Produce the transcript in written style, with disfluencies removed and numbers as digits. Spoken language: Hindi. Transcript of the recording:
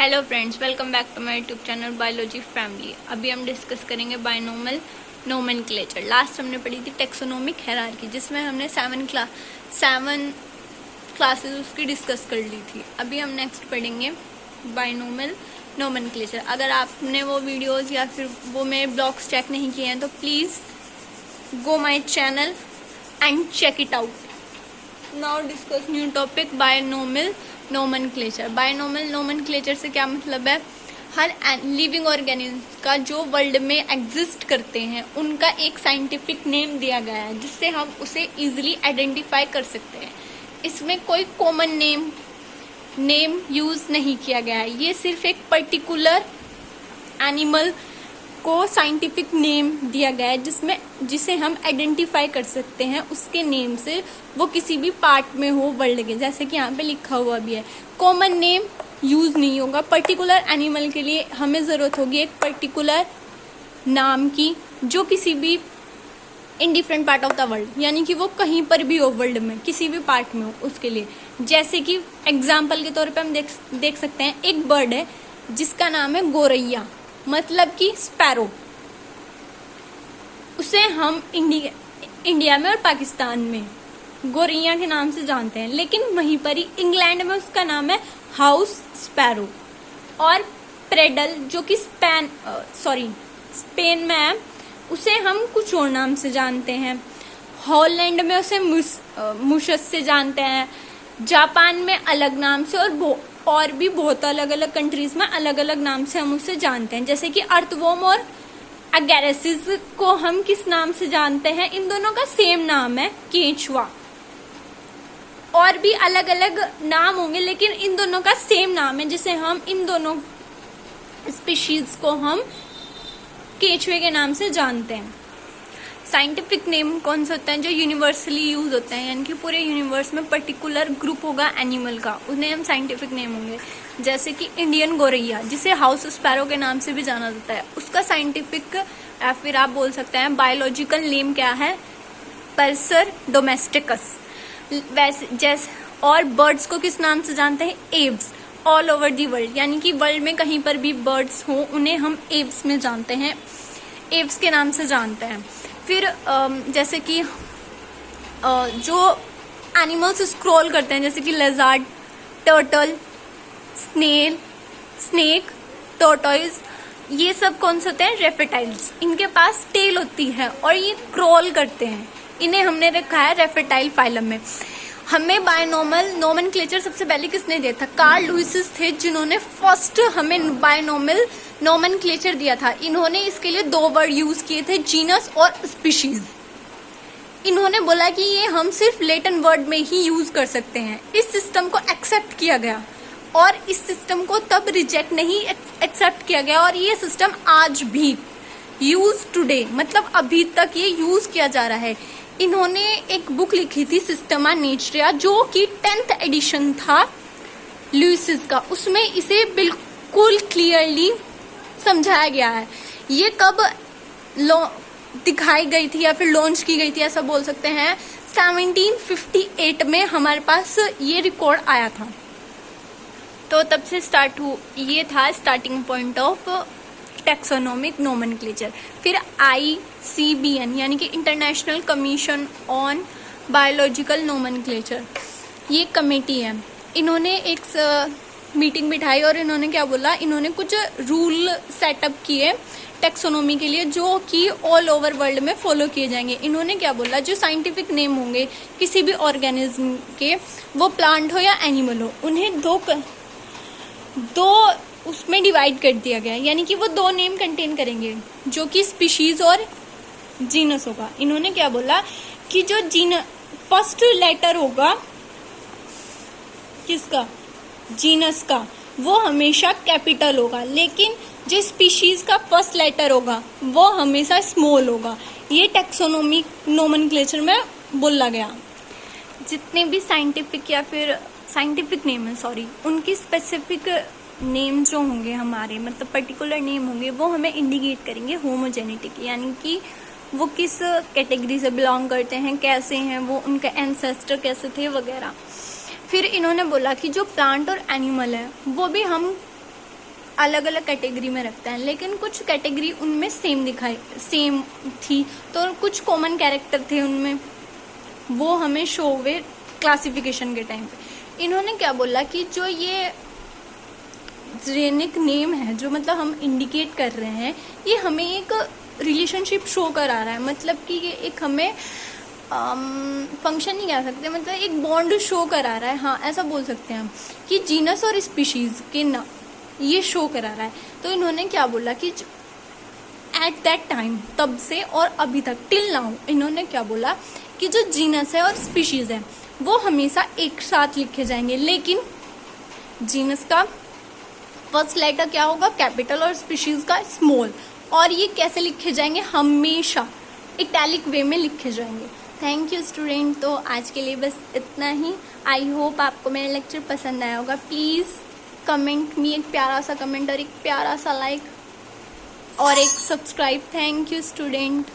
Hello friends, welcome back to my YouTube channel biology family. अभी हम डिस्कस करेंगे बायनोमल नोमेनक्लेचर। लास्ट हमने पढ़ी थी टेक्सोनोमिक हायरार्की, जिसमें हमने 7 क्लासेस उसकी डिस्कस कर ली थी। अभी हम नेक्स्ट पढ़ेंगे बायनोमल नोमेनक्लेचर। अगर आपने वो वीडियोस या फिर वो मेरे ब्लॉग्स चेक नहीं किए हैं तो please go my channel and check it out. Now discuss new topic binomial nomenclature. Binomial nomenclature से क्या मतलब है? हर लिविंग ऑर्गेनिज्म का जो वर्ल्ड में एग्जिस्ट करते हैं उनका एक साइंटिफिक नेम दिया गया है, जिससे हम उसे इजीली आइडेंटिफाई कर सकते हैं। इसमें कोई कॉमन नेम यूज नहीं किया गया है। ये सिर्फ एक पर्टिकुलर एनिमल को साइंटिफिक नेम दिया गया है जिसे हम आइडेंटिफाई कर सकते हैं उसके नेम से, वो किसी भी पार्ट में हो वर्ल्ड के। जैसे कि यहाँ पे लिखा हुआ भी है, कॉमन नेम यूज नहीं होगा। पर्टिकुलर एनिमल के लिए हमें ज़रूरत होगी एक पर्टिकुलर नाम की, जो किसी भी in different part of the world, यानी कि वो कहीं पर भी हो वर्ल्ड में, किसी भी पार्ट में हो उसके लिए। जैसे कि एग्जाम्पल के तौर पर हम देख सकते हैं, एक बर्ड है जिसका नाम है गोरैया, मतलब कि स्पैरो। उसे हम इंडिया में और पाकिस्तान में गोरैया के नाम से जानते हैं, लेकिन वहीं पर ही इंग्लैंड में उसका नाम है हाउस स्पैरो। और प्रेडल जो कि स्पेन में है, उसे हम कुछ और नाम से जानते हैं। हॉलैंड में उसे मुशस से जानते हैं। जापान में अलग नाम से और भी बहुत अलग अलग कंट्रीज में अलग अलग नाम से हम उसे जानते हैं। जैसे कि अर्थवॉर्म और अगैरेसिस को हम किस नाम से जानते हैं? इन दोनों का सेम नाम है केंचुआ। और भी अलग अलग नाम होंगे, लेकिन इन दोनों का सेम नाम है, जिसे हम इन दोनों स्पीशीज को हम केंचुए के नाम से जानते हैं। साइंटिफिक नेम कौन सा होता है? जो यूनिवर्सली यूज होते हैं, यानी कि पूरे यूनिवर्स में पर्टिकुलर ग्रुप होगा एनिमल का, उन्हें हम साइंटिफिक नेम होंगे। जैसे कि इंडियन गोरैया, जिसे हाउस स्पैरो के नाम से भी जाना जाता है, उसका साइंटिफिक या फिर आप बोल सकते हैं बायोलॉजिकल नेम क्या है? पर्सर डोमेस्टिकस। और बर्ड्स को किस नाम से जानते हैं? Aves. All over the world, यानी कि वर्ल्ड में कहीं पर भी बर्ड्स हो उन्हें हम एव्स में जानते हैं, एव्स के नाम से जानते हैं। फिर जैसे कि जो एनिमल्स स्क्रॉल करते हैं, जैसे कि लेजार्ड, टर्टल, स्नेक, टोर्टोइज, ये सब कौन से होते हैं? रेप्टाइल्स। इनके पास टेल होती है और ये क्रॉल करते हैं। इन्हें हमने रखा है रेप्टाइल फाइलम में। हमें बायनोमल नोमेनक्लेचर सबसे पहले किसने दिया था? कार्ल लुईस थे, जिन्होंने फर्स्ट हमें बायनोमल नोमेनक्लेचर दिया था। इन्होंने इसके लिए 2 वर्ड यूज किए थे, जीनस और स्पीशीज। इन्होंने बोला कि ये हम सिर्फ लैटिन वर्ड में ही यूज कर सकते हैं। इस सिस्टम को एक्सेप्ट किया गया और इस सिस्टम को तब रिजेक्ट नहीं एक्सेप्ट किया गया, और ये सिस्टम आज भी यूज टुडे, मतलब अभी तक ये यूज किया जा रहा है। इन्होंने एक बुक लिखी थी सिस्टमा नेचुरा, जो कि 10th एडिशन था लुईस का। उसमें इसे बिल्कुल क्लियरली समझाया गया है। ये कब दिखाई गई थी या फिर लॉन्च की गई थी, ऐसा बोल सकते हैं 1758 में हमारे पास ये रिकॉर्ड आया था। तो तब से ये था starting point of taxonomic nomenclature. फिर ICBN, यानी कि international commission on biological nomenclature, ये कमेटी है। इन्होंने एक मीटिंग बिठाई और इन्होंने क्या बोला? इन्होंने कुछ रूल सेटअप किए टेक्सोनोमी के लिए, जो कि ऑल ओवर वर्ल्ड में फॉलो किए जाएंगे। इन्होंने क्या बोला? जो साइंटिफिक नेम होंगे किसी भी ऑर्गेनिज्म के, वो प्लांट हो या एनिमल हो, उन्हें दो उसमें डिवाइड कर दिया गया, यानी कि वो 2 नेम कंटेन करेंगे, जो कि स्पीशीज और जीनस होगा। इन्होंने क्या बोला कि जो फर्स्ट लेटर होगा किसका? जीनस का, वो हमेशा कैपिटल होगा, लेकिन जो स्पीशीज का फर्स्ट लेटर होगा वो हमेशा स्मॉल होगा। ये टेक्सोनोमिक नोमेनक्लेचर में बोला गया। जितने भी साइंटिफिक नेम है उनकी स्पेसिफिक नेम जो होंगे हमारे, मतलब पर्टिकुलर नेम होंगे, वो हमें इंडिकेट करेंगे होमोजेनेटिक, यानी कि वो किस कैटेगरी से बिलोंग करते हैं, कैसे हैं वो, उनके एंसेस्टर कैसे थे वगैरह। फिर इन्होंने बोला कि जो प्लांट और एनिमल है वो भी हम अलग अलग कैटेगरी में रखते हैं, लेकिन कुछ कैटेगरी उनमें सेम थी, तो कुछ कॉमन कैरेक्टर थे उनमें, वो हमें शो हुए क्लासिफिकेशन के टाइम पे। इन्होंने क्या बोला कि जो ये जेनिक नेम है, जो मतलब हम इंडिकेट कर रहे हैं, ये हमें एक रिलेशनशिप शो करा रहा है, मतलब कि ये एक हमें फंक्शन नहीं कह सकते, मतलब एक बॉन्ड शो करा रहा है, हाँ ऐसा बोल सकते हैं हम, कि जीनस और स्पीशीज के ना ये शो करा रहा है। तो इन्होंने क्या बोला कि एट दैट टाइम, तब से और अभी तक, टिल नाउ, इन्होंने क्या बोला कि जो जीनस है और स्पीशीज है वो हमेशा एक साथ लिखे जाएंगे, लेकिन जीनस का फर्स्ट लेटर क्या होगा, कैपिटल, और स्पीशीज का स्मॉल, और ये कैसे लिखे जाएंगे, हमेशा इटैलिक वे में लिखे जाएंगे। थैंक यू स्टूडेंट, तो आज के लिए बस इतना ही। आई होप आपको मेरा लेक्चर पसंद आया होगा। प्लीज़ कमेंट मी एक प्यारा सा कमेंट और एक प्यारा सा लाइक और एक सब्सक्राइब। Thank you student.